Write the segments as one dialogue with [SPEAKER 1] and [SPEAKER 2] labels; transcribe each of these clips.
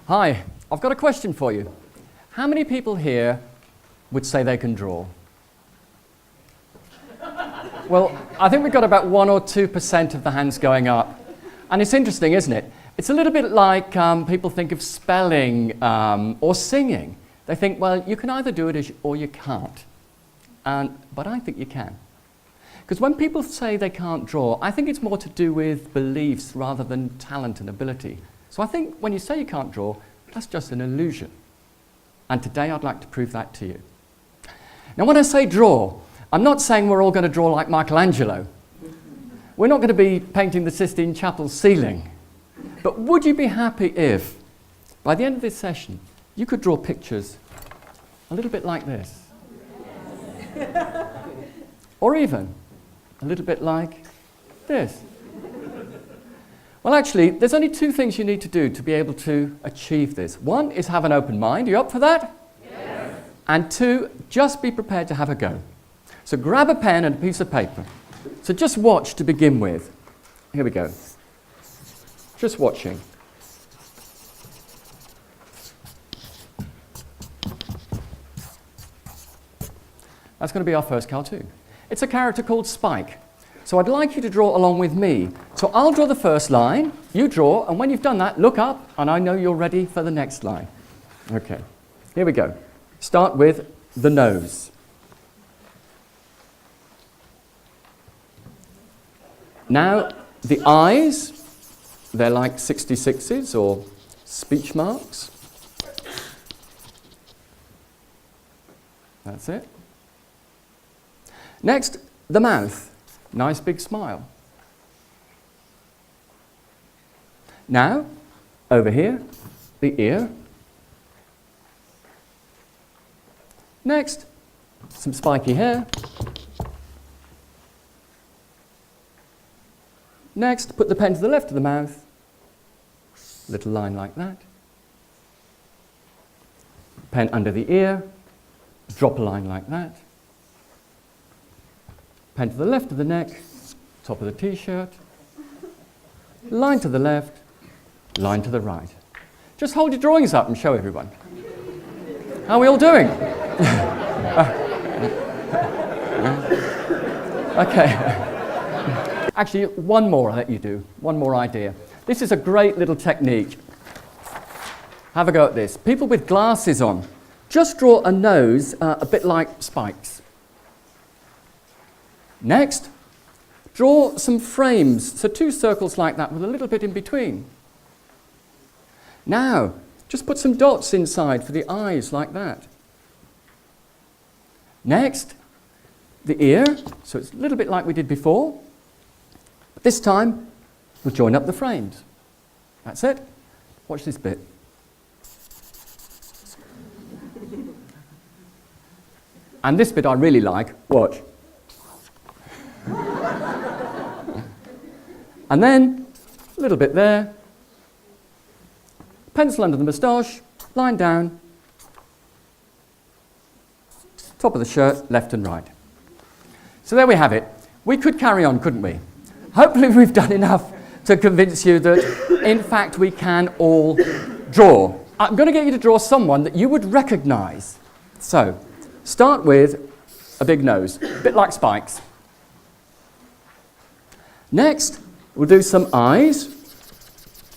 [SPEAKER 1] Hi, I've got a question for you. How many people here would say they can draw? Well, I think we've got about 1 or 2% of the hands going up. And it's interesting, isn't it? It's a little bit like people think of spelling or singing. They think, well, you can either do it or you can't. But I think you can. Because when people say they can't draw, I think it's more to do with beliefs rather than talent and ability. So I think when you say you can't draw, that's just an illusion. And today I'd like to prove that to you. Now when I say draw, I'm not saying we're all going to draw like Michelangelo. We're not going to be painting the Sistine Chapel ceiling. But would you be happy if, by the end of this session, you could draw pictures a little bit like this? Or even a little bit like this? Well, actually, there's only 2 things you need to do to be able to achieve this. 1 is have an open mind. Are you up for that?
[SPEAKER 2] Yes.
[SPEAKER 1] And 2, just be prepared to have a go. So grab a pen and a piece of paper. So just watch to begin with. Here we go. Just watching. That's going to be our first cartoon. It's a character called Spike. So I'd like you to draw along with me. So I'll draw the first line, you draw, and when you've done that, look up, and I know you're ready for the next line. Okay, here we go. Start with the nose. Now, the eyes, they're like 66s or speech marks. That's it. Next, the mouth. Nice big smile. Now, over here, the ear. Next, some spiky hair. Next, put the pen to the left of the mouth. Little line like that. Pen under the ear. Drop a line like that. Pen to the left of the neck, top of the t-shirt, line to the left, line to the right. Just hold your drawings up and show everyone. How are we all doing? Okay. Actually, one more I'll let you do, one more idea. This is a great little technique. Have a go at this. People with glasses on, just draw a nose a bit like Spike's. Next, draw some frames, so 2 circles like that with a little bit in between. Now, just put some dots inside for the eyes like that. Next, the ear, so it's a little bit like we did before. But this time, we'll join up the frames. That's it. Watch this bit. And this bit I really like. Watch. And then, a little bit there, pencil under the moustache, line down, top of the shirt, left and right. So there we have it. We could carry on, couldn't we? Hopefully we've done enough to convince you that, in fact, we can all draw. I'm going to get you to draw someone that you would recognise. So, start with a big nose, a bit like Spike's. Next, we'll do some eyes,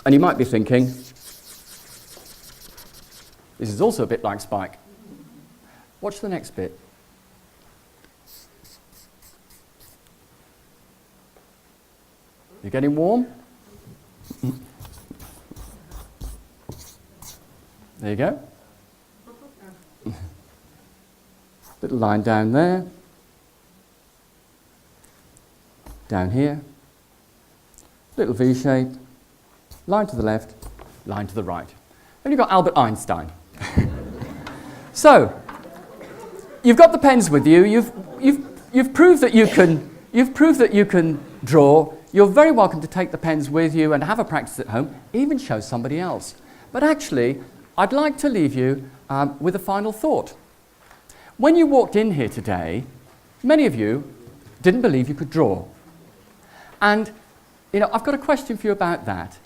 [SPEAKER 1] and you might be thinking, this is also a bit like Spike. Watch the next bit. You getting warm? There you go. Little line down there. Down here. Little V shape, line to the left, line to the right. Then you've got Albert Einstein. So, you've got the pens with you. You've proved that you can. You've proved that you can draw. You're very welcome to take the pens with you and have a practice at home. Even show somebody else. But actually, I'd like to leave you with a final thought. When you walked in here today, many of you didn't believe you could draw, and you know, I've got a question for you about that.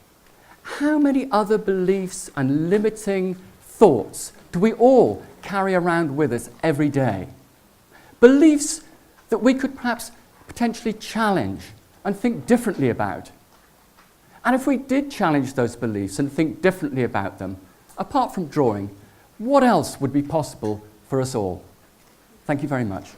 [SPEAKER 1] how many other beliefs and limiting thoughts do we all carry around with us every day? Beliefs that we could perhaps potentially challenge and think differently about. And if we did challenge those beliefs and think differently about them, apart from drawing, what else would be possible for us all? Thank you very much.